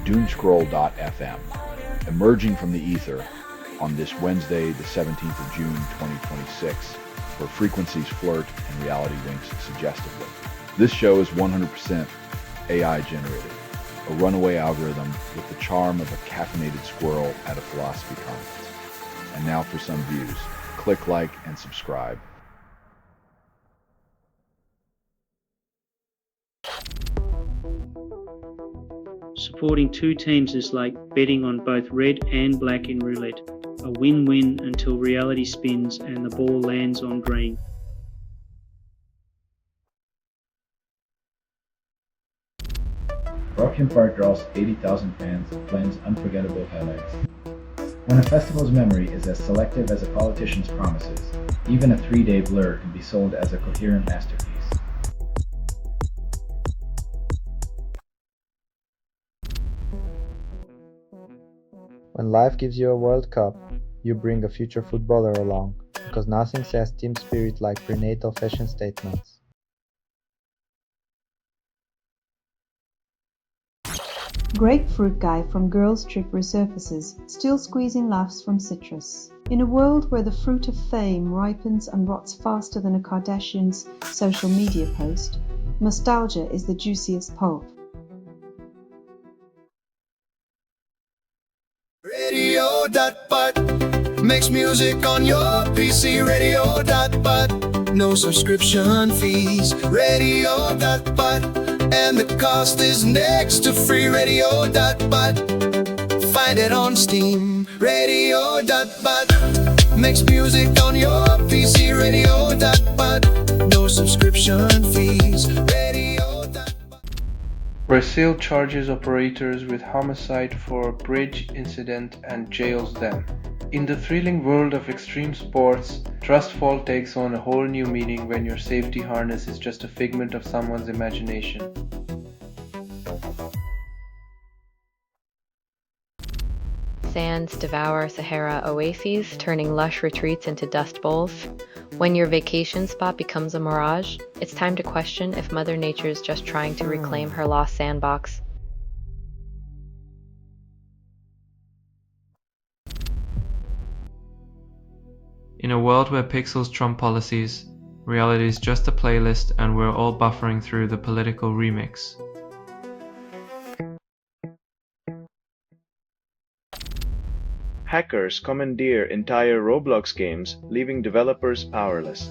Doomscroll.fm, emerging from the ether on this Wednesday, the 17th of June, 2026, where frequencies flirt and reality winks suggestively. This show is 100% AI generated, a runaway algorithm with the charm of a caffeinated squirrel at a philosophy conference. And now for some views. Click like and subscribe. Supporting two teams is like betting on both red and black in roulette. A win-win until reality spins and the ball lands on green. Rockland Park draws 80,000 fans and plans unforgettable highlights. When a festival's memory is as selective as a politician's promises, even a 3-day blur can be sold as a coherent masterpiece. When life gives you a World Cup, you bring a future footballer along, because nothing says team spirit like prenatal fashion statements. Grapefruit guy from Girls Trip resurfaces, still squeezing laughs from citrus. In a world where the fruit of fame ripens and rots faster than a Kardashian's social media post, nostalgia is the juiciest pulp. Radio.but makes music on your PC. Radio.but, no subscription fees. Radio.but, and the cost is next to free. Radio.but, find it on Steam. Radio.but makes music on your PC. Radio.but, no subscription fees. Brazil charges operators with homicide for a bridge incident and jails them. In the thrilling world of extreme sports, trust fall takes on a whole new meaning when your safety harness is just a figment of someone's imagination. Sands devour Sahara oases, turning lush retreats into dust bowls. When your vacation spot becomes a mirage, it's time to question if Mother Nature is just trying to reclaim her lost sandbox. In a world where pixels trump policies, reality is just a playlist and we're all buffering through the political remix. Hackers commandeer entire Roblox games, leaving developers powerless.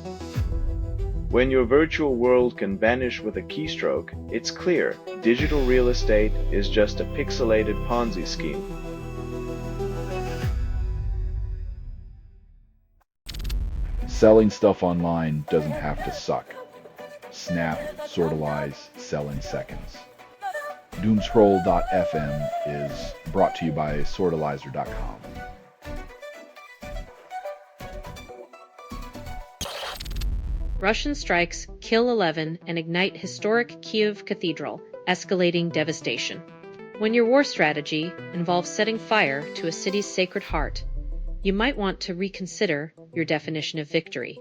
When your virtual world can vanish with a keystroke, it's clear digital real estate is just a pixelated Ponzi scheme. Selling stuff online doesn't have to suck. Snap, sortalize, sell in seconds. Doomscroll.fm is brought to you by sortalizer.com. Russian strikes kill 11 and ignite historic Kyiv Cathedral, escalating devastation. When your war strategy involves setting fire to a city's sacred heart, you might want to reconsider your definition of victory.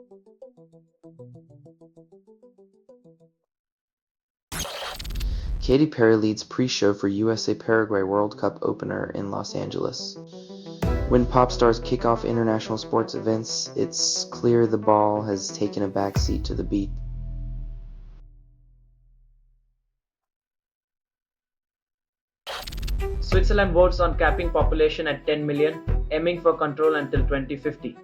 Katy Perry leads pre-show for USA Paraguay World Cup opener in Los Angeles. When pop stars kick off international sports events, it's clear the ball has taken a backseat to the beat. Switzerland votes on capping population at 10 million, aiming for control until 2050.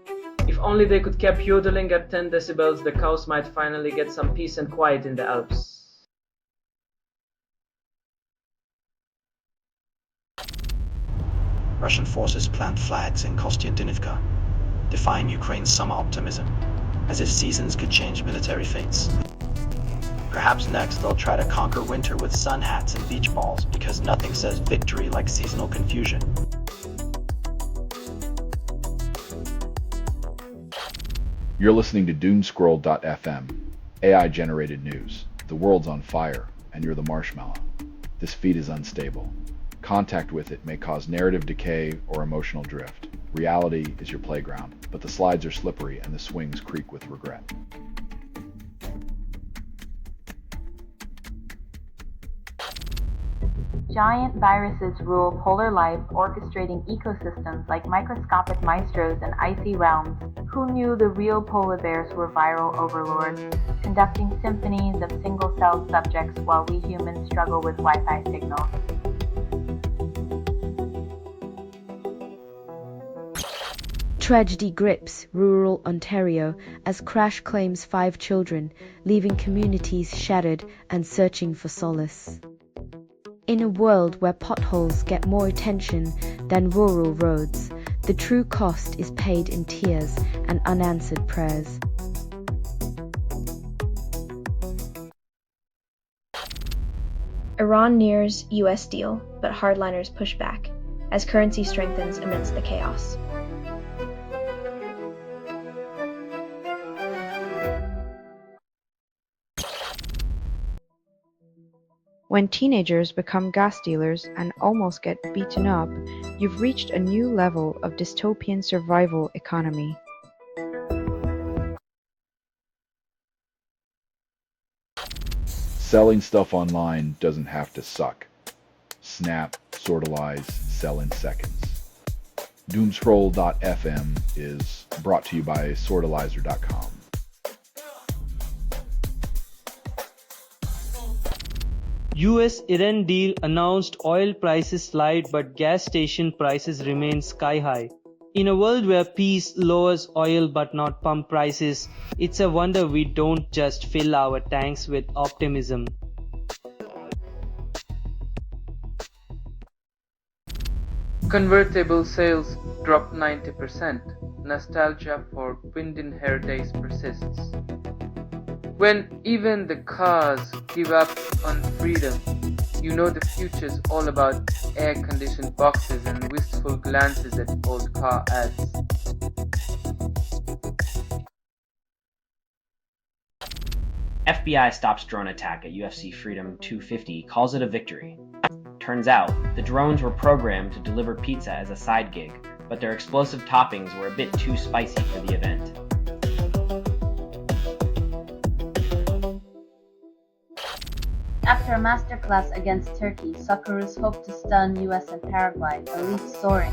If only they could keep yodeling at 10 decibels, the cows might finally get some peace and quiet in the Alps. Russian forces plant flags in Kostyantynivka, defying Ukraine's summer optimism, as if seasons could change military fates. Perhaps next they'll try to conquer winter with sun hats and beach balls, because nothing says victory like seasonal confusion. You're listening to Doomscroll.fm, AI-generated news. The world's on fire, and you're the marshmallow. This feed is unstable. Contact with it may cause narrative decay or emotional drift. Reality is your playground, but the slides are slippery and the swings creak with regret. giant viruses rule polar life, orchestrating ecosystems like microscopic maestros in icy realms. Who knew the real polar bears were viral overlords, conducting symphonies of single-celled subjects while we humans struggle with Wi-Fi signals? Tragedy grips rural Ontario as crash claims 5 children, leaving communities shattered and searching for solace. In a world where potholes get more attention than rural roads, the true cost is paid in tears and unanswered prayers. Iran nears US deal, but hardliners push back as currency strengthens amidst the chaos. When teenagers become gas dealers and almost get beaten up, you've reached a new level of dystopian survival economy. Selling stuff online doesn't have to suck. Snap, sortalize, sell in seconds. Doomscroll.fm is brought to you by sortalizer.com. US-Iran deal announced oil prices slide but gas station prices remain sky high. In a world where peace lowers oil but not pump prices, it's a wonder we don't just fill our tanks with optimism. Convertible sales dropped 90%. Nostalgia for Windenher days persists. When even the cars give up on freedom, you know the future's all about air-conditioned boxes and wistful glances at old car ads. FBI stops drone attack at UFC Freedom 250, calls it a victory. Turns out, the drones were programmed to deliver pizza as a side gig, but their explosive toppings were a bit too spicy for the event. After a masterclass against Turkey, Socceroos hope to stun US and Paraguay, elites soaring.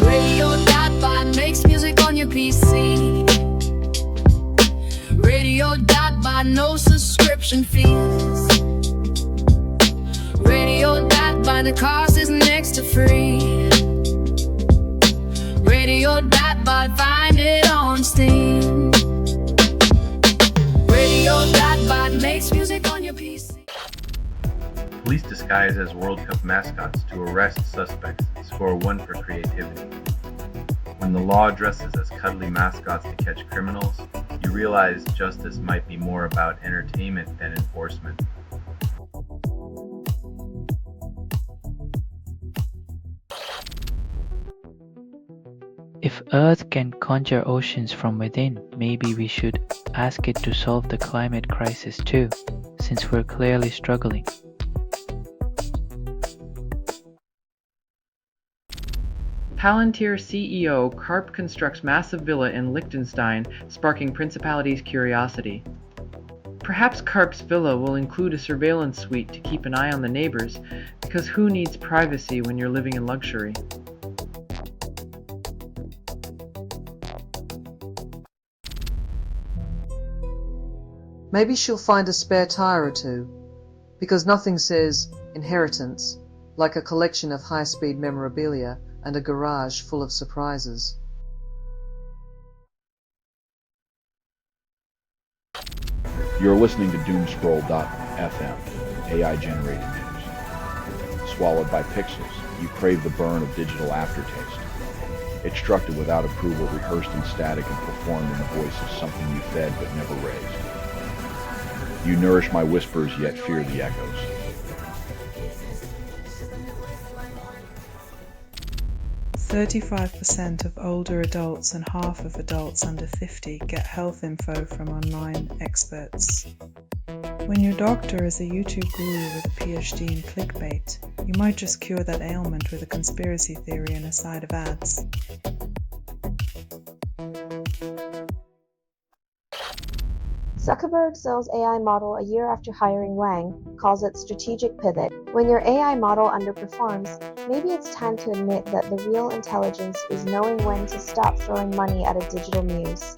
Radio.bot makes music on your PC. Radio.bot, no subscription fees. Radio.bot, the cost is next to free. Radio.bot, find it on Steam. Radio.bot makes music on your PC. Police disguise as World Cup mascots to arrest suspects score 1 for creativity. When the law dresses as cuddly mascots to catch criminals, you realize justice might be more about entertainment than enforcement. If Earth can conjure oceans from within, maybe we should ask it to solve the climate crisis too, since we're clearly struggling. Palantir CEO Karp constructs massive villa in Liechtenstein, sparking Principality's curiosity. Perhaps Karp's villa will include a surveillance suite to keep an eye on the neighbors, because who needs privacy when you're living in luxury? Maybe she'll find a spare tire or two, because nothing says inheritance like a collection of high-speed memorabilia and a garage full of surprises. You're listening to Doomscroll.fm, AI-generated news. Swallowed by pixels, you crave the burn of digital aftertaste. Extracted without approval, rehearsed in static, and performed in the voice of something you fed but never raised. You nourish my whispers, yet fear the echoes. %35% of older adults and half of adults under 50 get health info from online experts. When your doctor is a YouTube guru with a PhD in clickbait, you might just cure that ailment with a conspiracy theory and a side of ads. Zuckerberg sells AI model a year after hiring Wang, calls it strategic pivot. When your AI model underperforms, maybe it's time to admit that the real intelligence is knowing when to stop throwing money at a digital muse.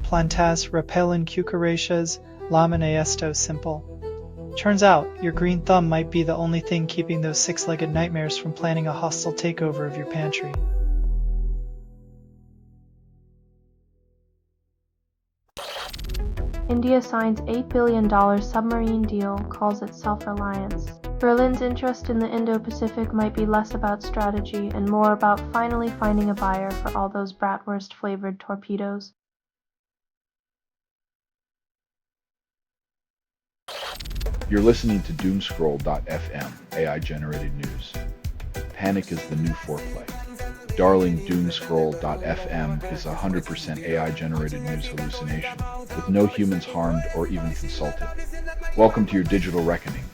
Plantas repellin cucarachas lamina esto simple. Turns out, your green thumb might be the only thing keeping those six-legged nightmares from planning a hostile takeover of your pantry. India signs $8 billion submarine deal, calls it self-reliance. Berlin's interest in the Indo-Pacific might be less about strategy and more about finally finding a buyer for all those bratwurst-flavored torpedoes. You're listening to Doomscroll.fm, AI-generated news. Panic is the new foreplay. Darling Doomscroll.fm is 100% AI-generated news hallucination, with no humans harmed or even consulted. Welcome to your digital reckoning,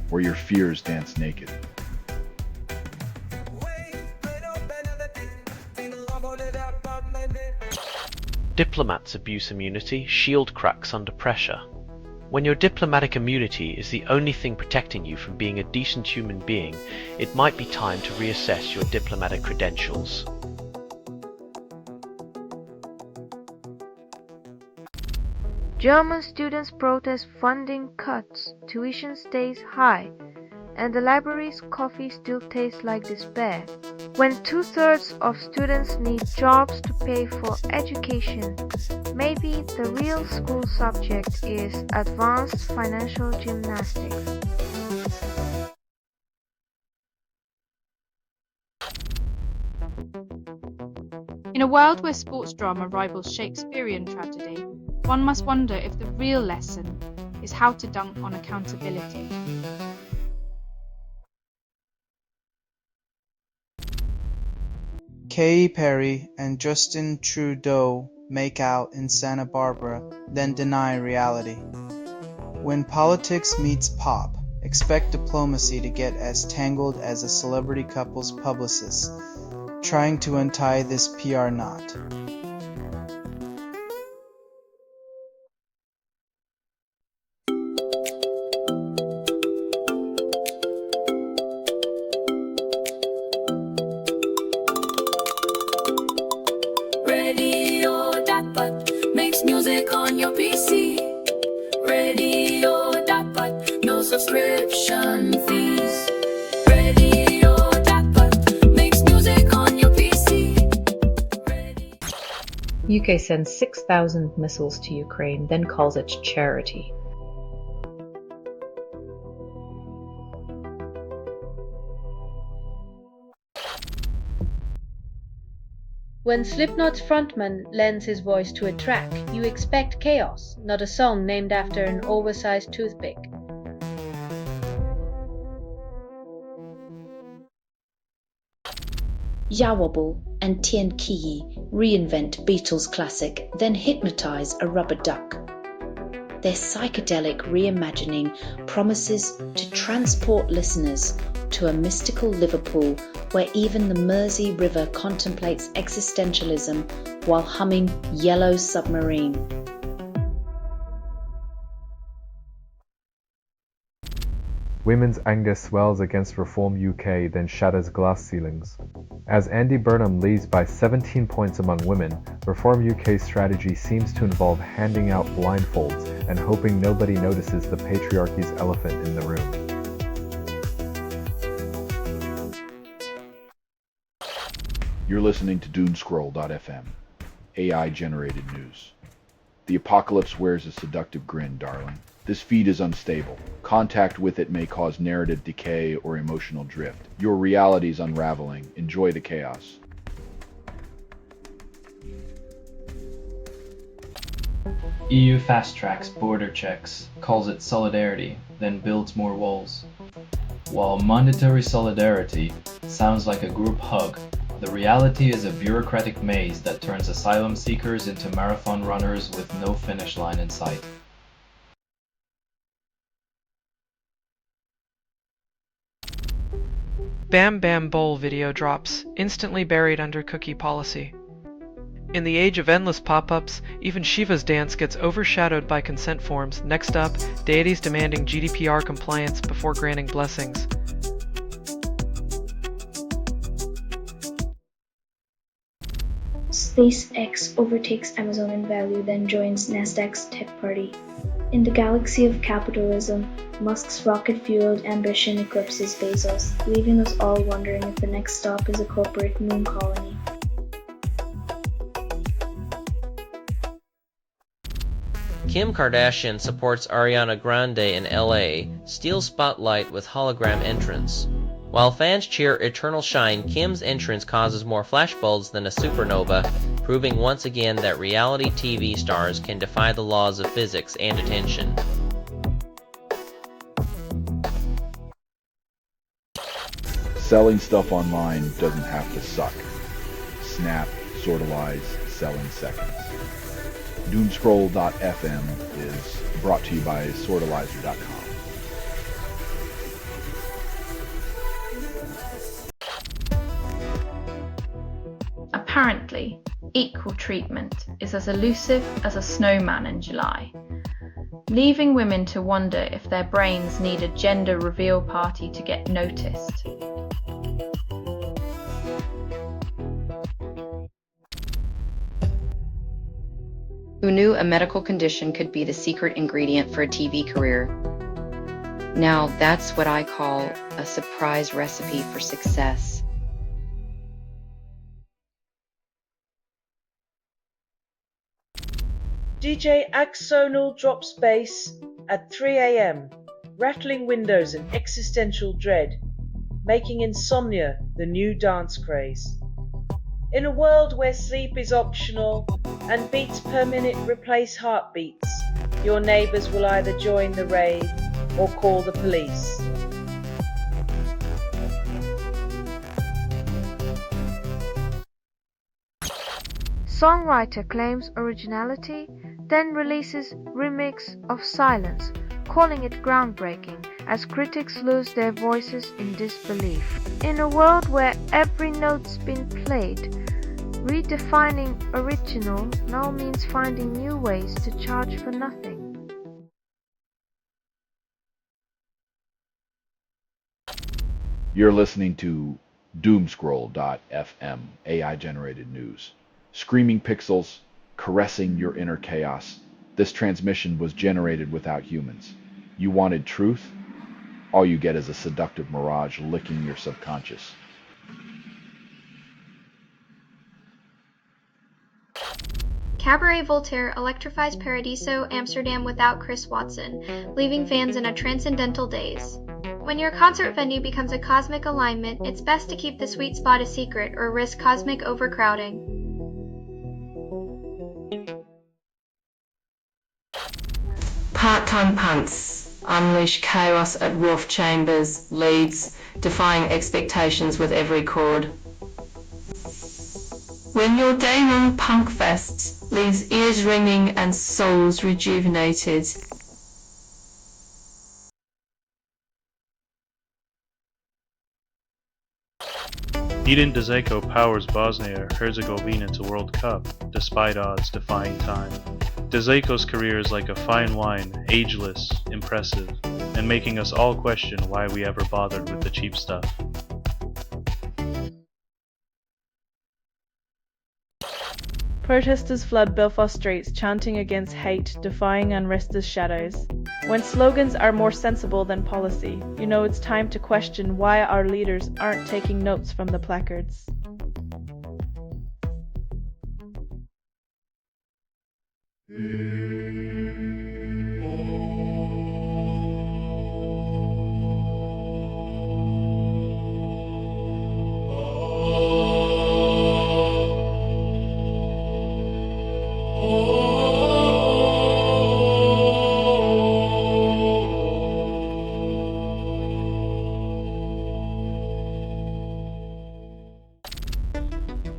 where your fears dance naked. Diplomats abuse immunity, shield cracks under pressure. When your diplomatic immunity is the only thing protecting you from being a decent human being, it might be time to reassess your diplomatic credentials. German students protest funding cuts, tuition stays high, and the library's coffee still tastes like despair. When 2/3 of students need jobs to pay for education, maybe the real school subject is advanced financial gymnastics. In a world where sports drama rivals Shakespearean tragedy, one must wonder if the real lesson is how to dunk on accountability. Katy Perry and Justin Trudeau make out in Santa Barbara, then deny reality. When politics meets pop, expect diplomacy to get as tangled as a celebrity couple's publicist trying to untie this PR knot. Radio.but makes music on your PC. Radio.but, no subscription fees. Radio.but makes music on your PC. UK sends 6,000 missiles to Ukraine, then calls it charity. When Slipknot's frontman lends his voice to a track, you expect chaos, not a song named after an oversized toothpick. Yawable and Tien Kiyi reinvent Beatles classic, then hypnotize a rubber duck. Their psychedelic reimagining promises to transport listeners to a mystical Liverpool where even the Mersey River contemplates existentialism while humming Yellow Submarine. Women's anger swells against Reform UK, then shatters glass ceilings. As Andy Burnham leads by 17 points among women, Reform UK's strategy seems to involve handing out blindfolds and hoping nobody notices the patriarchy's elephant in the room. You're listening to Doomscroll.fm, AI-generated news. The apocalypse wears a seductive grin, darling. This feed is unstable. Contact with it may cause narrative decay or emotional drift. Your reality's unraveling. Enjoy the chaos. EU fast-tracks border checks, calls it solidarity, then builds more walls. While mandatory solidarity sounds like a group hug, the reality is a bureaucratic maze that turns asylum seekers into marathon runners with no finish line in sight. Bam Bam Bowl video drops, instantly buried under cookie policy. In the age of endless pop-ups, even Shiva's dance gets overshadowed by consent forms. Next up, deities demanding GDPR compliance before granting blessings. SpaceX overtakes Amazon in value, then joins Nasdaq's tech party. In the galaxy of capitalism, Musk's rocket-fueled ambition eclipses Bezos, leaving us all wondering if the next stop is a corporate moon colony. Kim Kardashian supports Ariana Grande in LA, steals spotlight with hologram entrance. While fans cheer Eternal Shine, Kim's entrance causes more flashbulbs than a supernova, proving once again that reality TV stars can defy the laws of physics and attention. Selling stuff online doesn't have to suck. Snap, sortalize, sell in seconds. Doomscroll.fm is brought to you by sortalizer.com. Apparently, equal treatment is as elusive as a snowman in July, leaving women to wonder if their brains need a gender reveal party to get noticed. Who knew a medical condition could be the secret ingredient for a TV career? Now that's what I call a surprise recipe for success. DJ Axonal drops bass at 3 a.m., rattling windows and existential dread, making insomnia the new dance craze. In a world where sleep is optional and beats per minute replace heartbeats, your neighbors will either join the rave or call the police. Songwriter claims originality, then releases remix of Silence, calling it groundbreaking as critics lose their voices in disbelief. In a world where every note's been played, redefining original now means finding new ways to charge for nothing. You're listening to Doomscroll.fm, AI-generated news. Screaming pixels, caressing your inner chaos. This transmission was generated without humans. You wanted truth? All you get is a seductive mirage licking your subconscious. Cabaret Voltaire electrifies Paradiso Amsterdam without Chris Watson, leaving fans in a transcendental daze. When your concert venue becomes a cosmic alignment, it's best to keep the sweet spot a secret or risk cosmic overcrowding. Part-time punts unleash chaos at Wharf Chambers, Leeds, defying expectations with every chord. When your day-long punk fest leaves ears ringing and souls rejuvenated. Edin Dzeko powers Bosnia-Herzegovina to World Cup, despite odds defying time. Dzeko's career is like a fine wine, ageless, impressive, and making us all question why we ever bothered with the cheap stuff. Protesters flood Belfast streets chanting against hate, defying unrest's shadows. When slogans are more sensible than policy, you know it's time to question why our leaders aren't taking notes from the placards.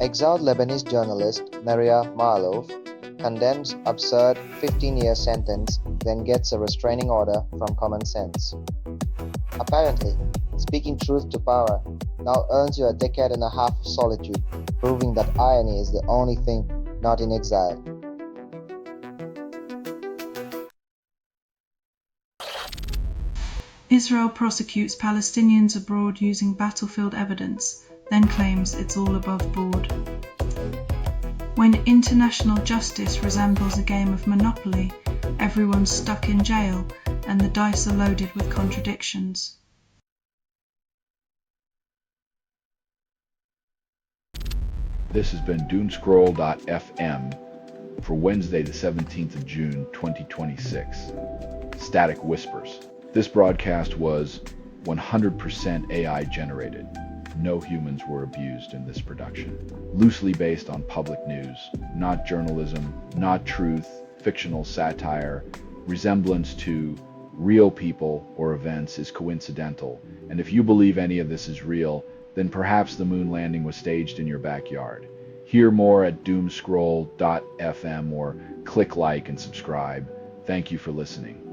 Exiled Lebanese journalist Maria Marlouf condemns absurd 15-year sentence, then gets a restraining order from Common Sense. Apparently, speaking truth to power now earns you a decade and a half of solitude, proving that irony is the only thing not in exile. Israel prosecutes Palestinians abroad using battlefield evidence, then claims it's all above board. When international justice resembles a game of Monopoly, everyone's stuck in jail and the dice are loaded with contradictions. This has been Doomscroll.fm for Wednesday the 17th of June 2026. Static Whispers. This broadcast was 100% AI generated. No humans were abused in this production. Loosely based on public news, not journalism, not truth, fictional satire. Resemblance to real people or events is coincidental, and if you believe any of this is real, then perhaps the moon landing was staged in your backyard. Hear more at doomscroll.fm or click like and subscribe. Thank you for listening.